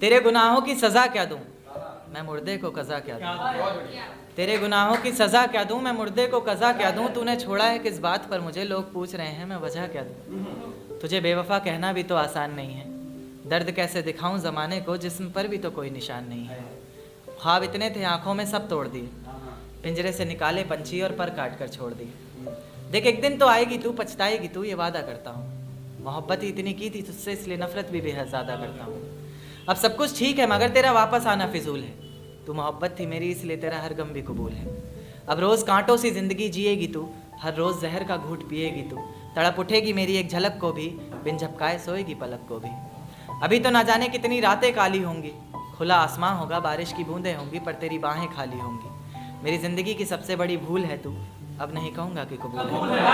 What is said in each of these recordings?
तेरे गुनाहों की सज़ा क्या दूँ, मैं मुर्दे को कज़ा क्या दूँ। तेरे गुनाहों की सज़ा क्या दूँ, मैं मुर्दे को कज़ा क्या दूँ। तूने छोड़ा है किस बात पर मुझे, लोग पूछ रहे हैं मैं वजह क्या दूँ। तुझे बेवफा कहना भी तो आसान नहीं है, दर्द कैसे दिखाऊं ज़माने को, जिस्म पर भी तो कोई निशान नहीं है। ख्वाब इतने थे आंखों में सब तोड़ दिए, पिंजरे से निकाले पंछी और पर काट कर छोड़ दिए। देख एक दिन तो आएगी तू, पछताएगी तू, ये वादा करता हूँ। मोहब्बत ही इतनी की थी तुझसे, इसलिए नफरत भी बेहद ज़्यादा करता हूँ। अब सब कुछ ठीक है मगर तेरा वापस आना फिजूल है। तू मोहब्बत थी मेरी इसलिए तेरा हर गम भी कबूल है। अब रोज़ कांटों सी ज़िंदगी जिएगी तू, हर रोज़ जहर का घूंट पिएगी तू। तड़प उठेगी मेरी एक झलक को भी, बिन झपकाए सोएगी पलक को भी। अभी तो ना जाने कितनी रातें काली होंगी, खुला आसमां होगा बारिश की बूंदें होंगी, पर तेरी बाहें खाली होंगी। मेरी ज़िंदगी की सबसे बड़ी भूल है तू, अब नहीं कहूँगा कि कबूल है।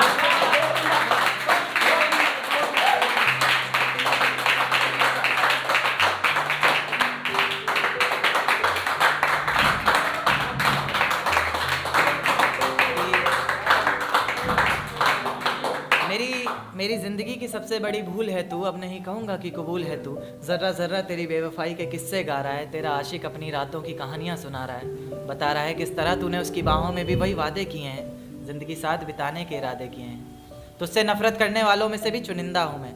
मेरी ज़िंदगी की सबसे बड़ी भूल है तू, अब नहीं कहूँगा कि कबूल है तू। ज़र्रा ज़र्रा तेरी बेवफाई के किस्से गा रहा है, तेरा आशिक अपनी रातों की कहानियाँ सुना रहा है। बता रहा है किस तरह तूने उसकी बाहों में भी वही वादे किए हैं, ज़िंदगी साथ बिताने के इरादे किए हैं। तुझसे नफ़रत करने वालों में से भी चुनिंदा हूँ मैं,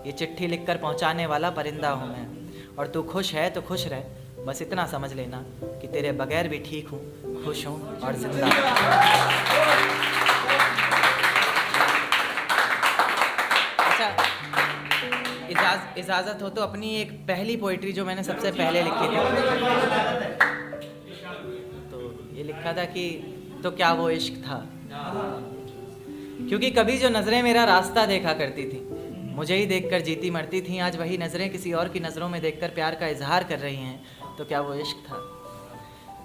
ये चिट्ठी लिख कर पहुँचाने वाला परिंदा हूँ मैं। और तू खुश है तो खुश रह, बस इतना समझ लेना कि तेरे बगैर भी ठीक हूँ, खुश हूँ और जिंदा हूँ। इजाज़त हो तो अपनी एक पहली पोइट्री जो मैंने सबसे पहले लिखी थी, तो ये लिखा था कि तो क्या वो इश्क था। क्योंकि कभी जो नज़रें मेरा रास्ता देखा करती थी, मुझे ही देखकर जीती मरती थी, आज वही नज़रें किसी और की नज़रों में देखकर प्यार का इजहार कर रही हैं, तो क्या वो इश्क था।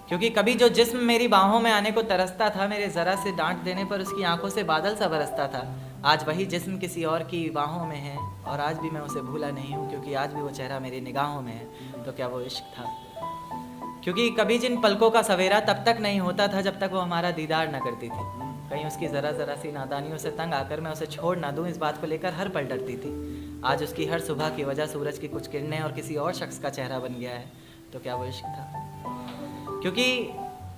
क्योंकि कभी जो जिस्म मेरी बाहों में आने को तरसता था, मेरे ज़रा से डांट देने पर उसकी आंखों से बादल सा बरसता था, आज वही जिस्म किसी और की बाहों में है, और आज भी मैं उसे भूला नहीं हूँ, क्योंकि आज भी वो चेहरा मेरी निगाहों में है, तो क्या वो इश्क था। क्योंकि कभी जिन पलकों का सवेरा तब तक नहीं होता था जब तक वो हमारा दीदार न करती थी, कहीं उसकी ज़रा ज़रा सी नादानियों से तंग आकर मैं उसे छोड़ ना दूँ, इस बात को लेकर हर पल डरती थी। आज उसकी हर सुबह की वजह सूरज की कुछ किरणें और किसी और शख्स का चेहरा बन गया है, तो क्या वो इश्क था। क्योंकि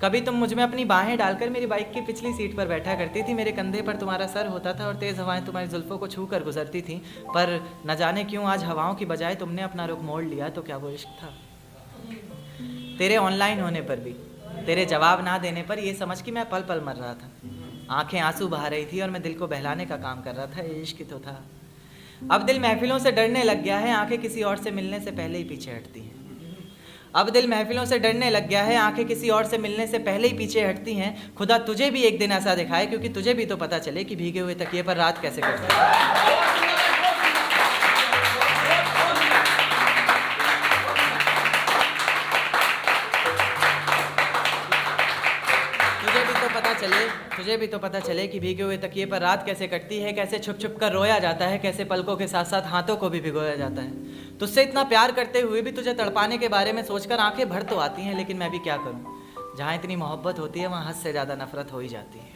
कभी तुम मुझ में अपनी बाहें डालकर मेरी बाइक की पिछली सीट पर बैठा करती थी, मेरे कंधे पर तुम्हारा सर होता था और तेज़ हवाएं तुम्हारी जुल्फ़ों को छू कर गुजरती थीं, पर न जाने क्यों आज हवाओं की बजाय तुमने अपना रुख मोड़ लिया, तो क्या वो इश्क था। तेरे ऑनलाइन होने पर भी, तेरे जवाब ना देने पर ये समझ कि मैं पल पल मर रहा था, आंखें आंसू बहा रही थी और मैं दिल को बहलाने का काम कर रहा था, ये इश्क तो था। अब दिल महफिलों से डरने लग गया है, आंखें किसी और से मिलने से पहले ही पीछे हटती हैं। अब दिल महफिलों से डरने लग गया है, आंखें किसी और से मिलने से पहले ही पीछे हटती हैं। खुदा तुझे भी एक दिन ऐसा दिखाए, क्योंकि तुझे भी तो पता चले कि भीगे हुए तकिए पर रात कैसे कटती है। तुझे भी तो पता चले कि भीगे हुए तकिए पर रात कैसे कटती है, कैसे छुप छुप कर रोया जाता है, कैसे पलकों के साथ साथ हाथों को भी भिगोया जाता है। तुझसे इतना प्यार करते हुए भी तुझे तड़पाने के बारे में सोचकर आंखें भर तो आती हैं, लेकिन मैं भी क्या करूं, जहां इतनी मोहब्बत होती है वहां हद से ज़्यादा नफरत हो ही जाती है।